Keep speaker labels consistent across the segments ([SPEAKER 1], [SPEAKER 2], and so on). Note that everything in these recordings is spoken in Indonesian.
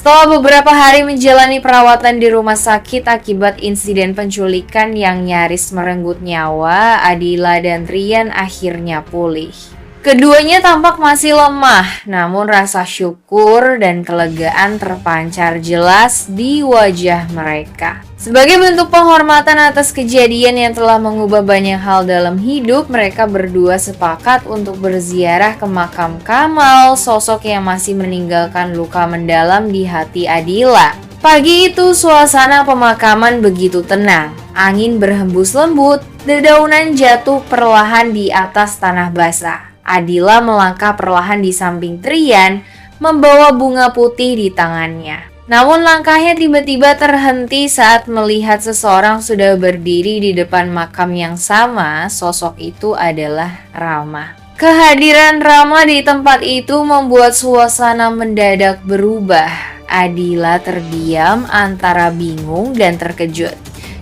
[SPEAKER 1] Setelah beberapa hari menjalani perawatan di rumah sakit akibat insiden penculikan yang nyaris merenggut nyawa, Adila dan Trian akhirnya pulih. Keduanya tampak masih lemah, namun rasa syukur dan kelegaan terpancar jelas di wajah mereka. Sebagai bentuk penghormatan atas kejadian yang telah mengubah banyak hal dalam hidup, mereka berdua sepakat untuk berziarah ke makam Kamal, sosok yang masih meninggalkan luka mendalam di hati Adila. Pagi itu suasana pemakaman begitu tenang. Angin berhembus lembut, dedaunan jatuh perlahan di atas tanah basah. Adila melangkah perlahan di samping Trian, membawa bunga putih di tangannya. Namun langkahnya tiba-tiba terhenti saat melihat seseorang sudah berdiri di depan makam yang sama. Sosok itu adalah Rama. Kehadiran Rama di tempat itu membuat suasana mendadak berubah. Adila terdiam antara bingung dan terkejut.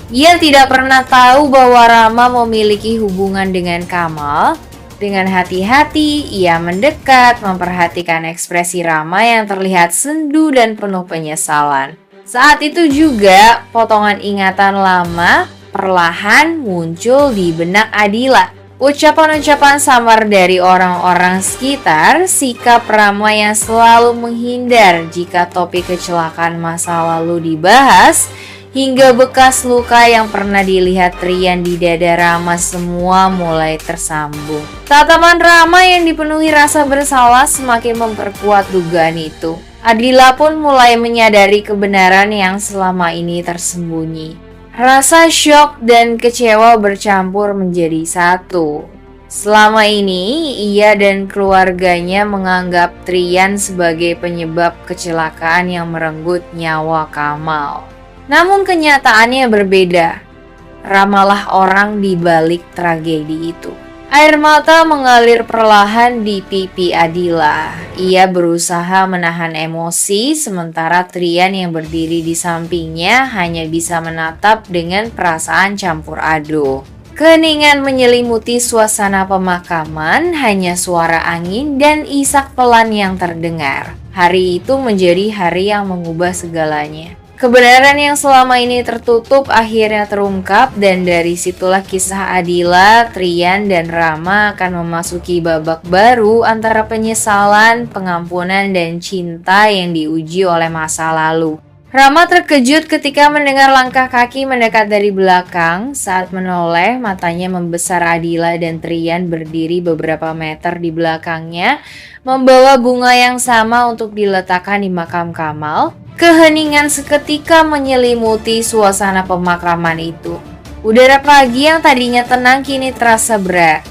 [SPEAKER 1] Ia tidak pernah tahu bahwa Rama memiliki hubungan dengan Kamal. Dengan hati-hati, ia mendekat, memperhatikan ekspresi Rama yang terlihat sendu dan penuh penyesalan. Saat itu juga, potongan ingatan lama perlahan muncul di benak Adila. Ucapan-ucapan samar dari orang-orang sekitar, sikap Rama yang selalu menghindar jika topik kecelakaan masa lalu dibahas, hingga bekas luka yang pernah dilihat Trian di dada Rama semua mulai tersambung. Tatapan Rama yang dipenuhi rasa bersalah semakin memperkuat dugaan itu. Adila pun mulai menyadari kebenaran yang selama ini tersembunyi. Rasa syok dan kecewa bercampur menjadi satu. Selama ini, ia dan keluarganya menganggap Trian sebagai penyebab kecelakaan yang merenggut nyawa Kamal. Namun kenyataannya berbeda. Ramalah orang di balik tragedi itu. Air mata mengalir perlahan di pipi Adila. Ia berusaha menahan emosi, sementara Trian yang berdiri di sampingnya hanya bisa menatap dengan perasaan campur aduk. Keheningan menyelimuti suasana pemakaman, hanya suara angin dan isak pelan yang terdengar. Hari itu menjadi hari yang mengubah segalanya. Kebenaran yang selama ini tertutup akhirnya terungkap, dan dari situlah kisah Adila, Trian, dan Rama akan memasuki babak baru antara penyesalan, pengampunan, dan cinta yang diuji oleh masa lalu. Rama terkejut ketika mendengar langkah kaki mendekat dari belakang. Saat menoleh, matanya membesar. Adila dan Trian berdiri beberapa meter di belakangnya, membawa bunga yang sama untuk diletakkan di makam Kamal. Keheningan seketika menyelimuti suasana pemakaman itu. Udara pagi yang tadinya tenang kini terasa berat.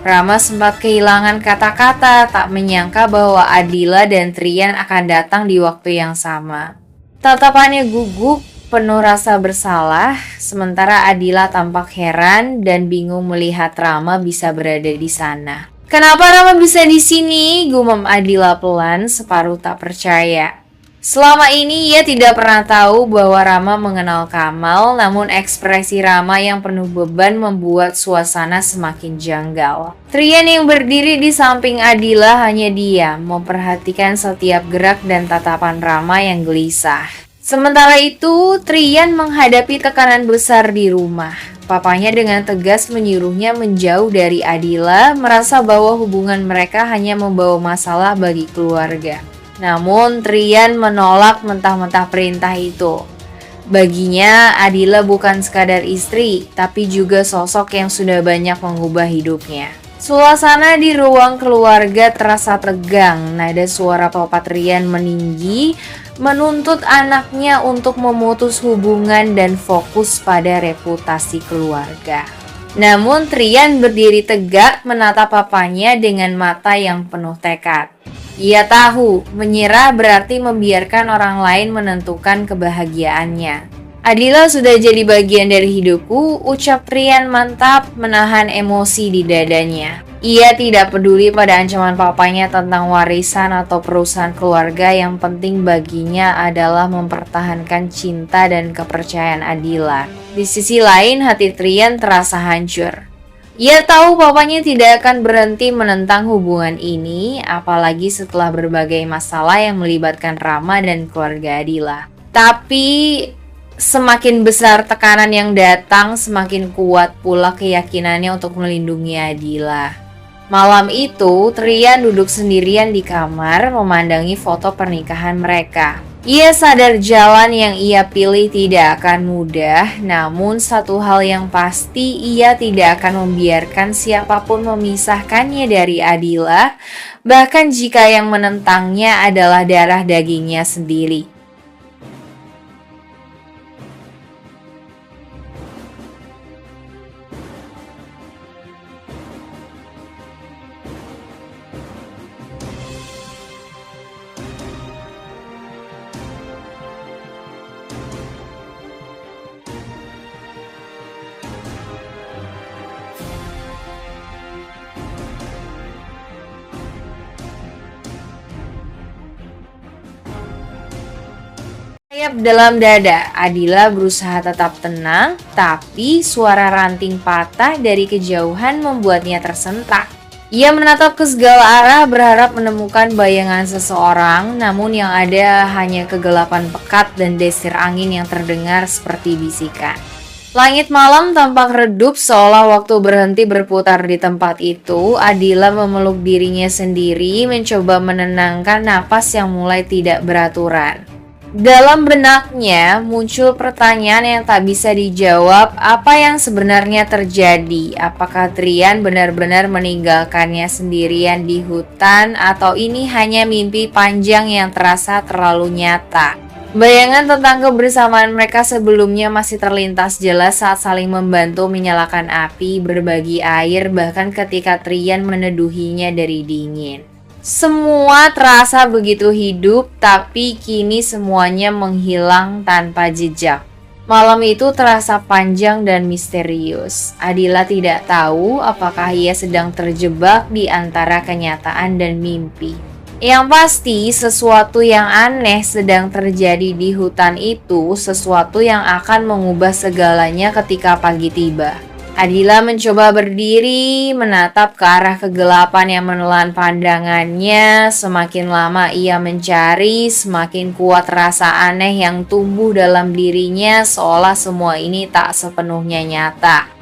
[SPEAKER 1] Rama sempat kehilangan kata-kata, tak menyangka bahwa Adila dan Trian akan datang di waktu yang sama. Tatapannya gugup, penuh rasa bersalah, sementara Adila tampak heran dan bingung melihat Rama bisa berada di sana. "Kenapa Rama bisa di sini?" gumam Adila pelan, separuh tak percaya. Selama ini ia tidak pernah tahu bahwa Rama mengenal Kamal, namun ekspresi Rama yang penuh beban membuat suasana semakin janggal. Trian yang berdiri di samping Adila hanya diam, memperhatikan setiap gerak dan tatapan Rama yang gelisah. Sementara itu, Trian menghadapi tekanan besar di rumah. Papanya dengan tegas menyuruhnya menjauh dari Adila, merasa bahwa hubungan mereka hanya membawa masalah bagi keluarga. Namun Trian menolak mentah-mentah perintah itu. Baginya, Adila bukan sekadar istri, tapi juga sosok yang sudah banyak mengubah hidupnya. Suasana di ruang keluarga terasa tegang. Nada suara Papa Trian meninggi, menuntut anaknya untuk memutus hubungan dan fokus pada reputasi keluarga. Namun Trian berdiri tegak menatap papanya dengan mata yang penuh tekad. Ia tahu, menyerah berarti membiarkan orang lain menentukan kebahagiaannya. "Adila sudah jadi bagian dari hidupku," ucap Trian mantap, menahan emosi di dadanya. Ia tidak peduli pada ancaman papanya tentang warisan atau perusahaan keluarga. Yang penting baginya adalah mempertahankan cinta dan kepercayaan Adila. Di sisi lain, hati Trian terasa hancur. Ia tahu papanya tidak akan berhenti menentang hubungan ini, apalagi setelah berbagai masalah yang melibatkan Rama dan keluarga Adila. Tapi semakin besar tekanan yang datang, semakin kuat pula keyakinannya untuk melindungi Adila. Malam itu, Trian duduk sendirian di kamar memandangi foto pernikahan mereka. Ia sadar jalan yang ia pilih tidak akan mudah, namun satu hal yang pasti ia tidak akan membiarkan siapapun memisahkannya dari Adila, bahkan jika yang menentangnya adalah darah dagingnya sendiri. Sayap dalam dada, Adila berusaha tetap tenang, tapi suara ranting patah dari kejauhan membuatnya tersentak. Ia menatap ke segala arah berharap menemukan bayangan seseorang, namun yang ada hanya kegelapan pekat dan desir angin yang terdengar seperti bisikan. Langit malam tampak redup seolah waktu berhenti berputar di tempat itu. Adila memeluk dirinya sendiri, mencoba menenangkan napas yang mulai tidak beraturan. Dalam benaknya muncul pertanyaan yang tak bisa dijawab, apa yang sebenarnya terjadi? Apakah Trian benar-benar meninggalkannya sendirian di hutan atau ini hanya mimpi panjang yang terasa terlalu nyata? Bayangan tentang kebersamaan mereka sebelumnya masih terlintas jelas saat saling membantu menyalakan api, berbagi air, bahkan ketika Trian meneduhinya dari dingin. Semua terasa begitu hidup, tapi kini semuanya menghilang tanpa jejak. Malam itu terasa panjang dan misterius. Adila tidak tahu apakah ia sedang terjebak di antara kenyataan dan mimpi. Yang pasti, sesuatu yang aneh sedang terjadi di hutan itu, sesuatu yang akan mengubah segalanya ketika pagi tiba. Adila mencoba berdiri, menatap ke arah kegelapan yang menelan pandangannya. Semakin lama ia mencari, semakin kuat rasa aneh yang tumbuh dalam dirinya, seolah semua ini tak sepenuhnya nyata.